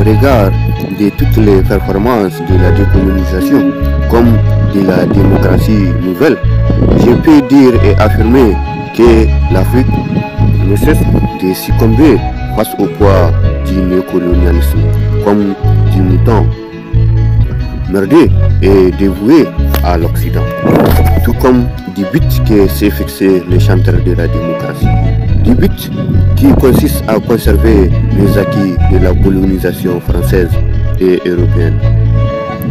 regard de toutes les performances de la décolonisation comme de la démocratie nouvelle, je peux dire et affirmer que l'Afrique ne cesse de succomber face au poids du néocolonialisme comme du mouton merdé et dévoué à l'Occident, tout comme du but que s'est fixé les chanteurs de la démocratie, du but qui consiste à conserver les acquis de la colonisation française et européenne,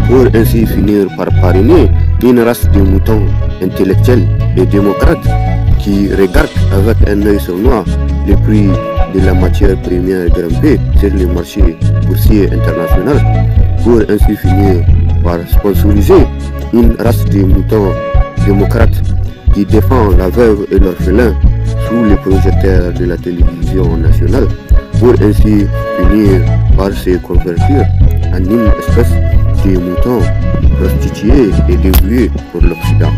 pour ainsi finir par parrainer une race de moutons intellectuels et démocrates qui regardent avec un œil sournois les prix de la matière première grimpée sur les marchés boursiers internationaux, pour ainsi finir par sponsoriser une race de moutons démocrates qui défend la veuve et l'orphelin sous les projecteurs de la télévision nationale, pour ainsi finir par se convertir en une espèce de moutons prostitués et dévoués pour l'Occident.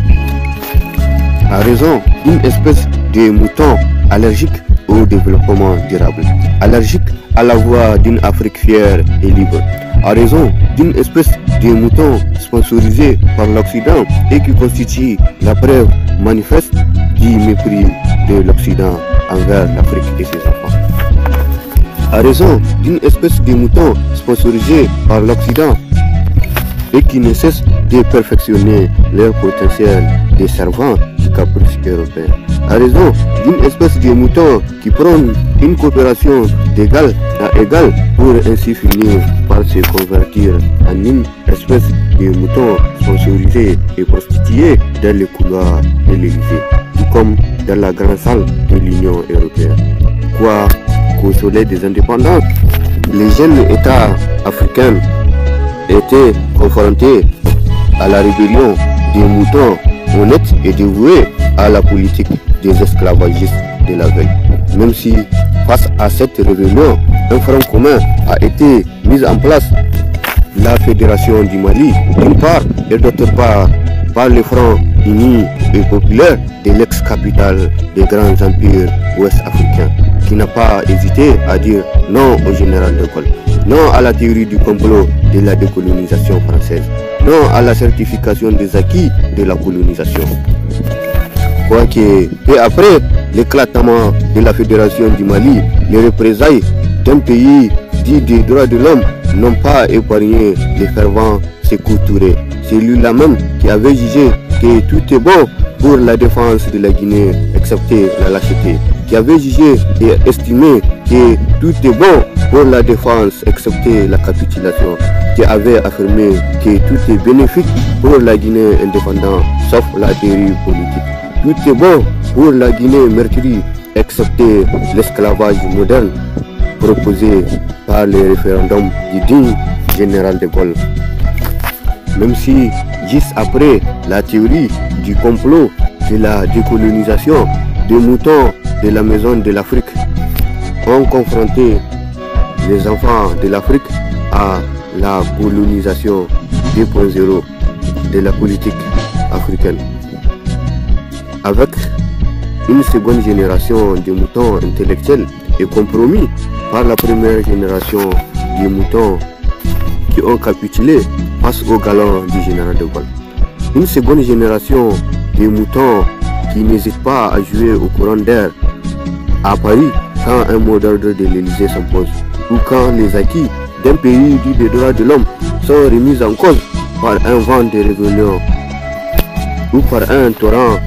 À raison d'une espèce de mouton allergique au développement durable, allergique à la voix d'une Afrique fière et libre, à raison d'une espèce de mouton sponsorisé par l'Occident et qui constitue la preuve manifeste du mépris de l'Occident envers l'Afrique et ses enfants. À raison d'une espèce de mouton sponsorisé par l'Occident et qui ne cesse de perfectionner leur potentiel de servants du caprice européen. À raison d'une espèce de mouton qui prône une coopération d'égal à égal pour ainsi finir par se convertir en une espèce de mouton sponsorisé et prostitué dans les couloirs de l'Élysée, tout comme dans la grande salle de l'Union européenne. Quoi qu'au soleil des indépendances, les jeunes États africains étaient confrontés à la rébellion des moutons honnêtes et dévoués à la politique des esclavagistes de la veille. Même si, face à cette rébellion, un front commun a été mis en place, la Fédération du Mali, d'une part, et d'autre part, par le Front uni et populaire de l'ex-capitale des grands empires ouest-africains, qui n'a pas hésité à dire non au général de Gaulle, non à la théorie du complot de la décolonisation française, non à la certification des acquis de la colonisation. Quoique, et après l'éclatement de la Fédération du Mali, les représailles d'un pays dit des droits de l'homme n'ont pas épargné les fervents Sékou Touré, celui-là même qui avait jugé que tout est bon pour la défense de la Guinée, excepté la lâcheté, qui avait jugé et estimé que tout est bon pour la défense, excepté la capitulation, qui avait affirmé que tout est bénéfique pour la Guinée indépendante, sauf la dérive politique. Tout est bon pour la Guinée Mercury, excepté l'esclavage moderne proposé par le référendum du digne général de Gaulle. Même si, juste après la théorie du complot de la décolonisation, des moutons de la maison de l'Afrique ont confronté les enfants de l'Afrique à la colonisation 2.0 de la politique africaine. Avec une seconde génération de moutons intellectuels et compromis par la première génération de moutons qui ont capitulé face au galon du général de Gaulle. Une seconde génération de moutons qui n'hésitent pas à jouer au courant d'air à Paris quand un mot d'ordre de l'Élysée s'impose, ou quand les acquis d'un pays dit des droits de l'homme sont remis en cause par un vent de rébellion ou par un torrent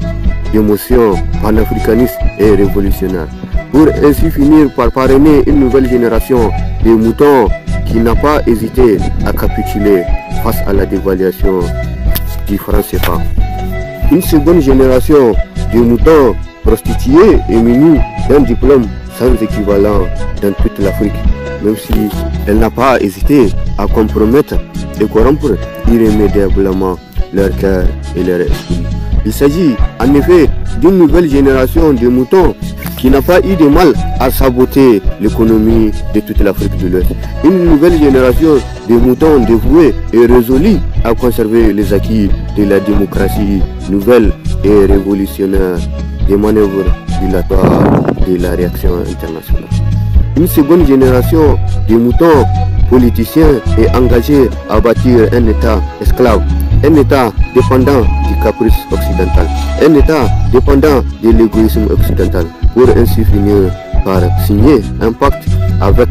d'émotions panafricanistes et révolutionnaires, pour ainsi finir par parrainer une nouvelle génération de moutons qui n'a pas hésité à capituler face à la dévaluation du franc CFA. Une seconde génération de moutons prostitués et munis d'un diplôme sans équivalent dans toute l'Afrique, même si elle n'a pas hésité à compromettre et corrompre irrémédiablement leur cœur et leur esprit. Il s'agit en effet d'une nouvelle génération de moutons qui n'a pas eu de mal à saboter l'économie de toute l'Afrique de l'Ouest. Une nouvelle génération de moutons dévoués et résolus à conserver les acquis de la démocratie nouvelle et révolutionnaire, des manœuvres dilatoires de la réaction internationale. Une seconde génération de moutons politicien est engagé à bâtir un État esclave, un État dépendant du caprice occidental, un État dépendant de l'égoïsme occidental, pour ainsi finir par signer un pacte avec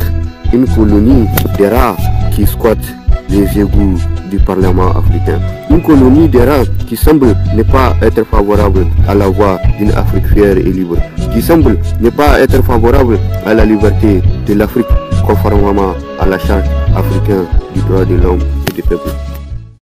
une colonie des rats qui squatte les égouts du Parlement africain. Une colonie des rats qui semble ne pas être favorable à la voie d'une Afrique fière et libre, qui semble ne pas être favorable à la liberté de l'Afrique conformément à la charte africaine du droit de l'homme et du peuple.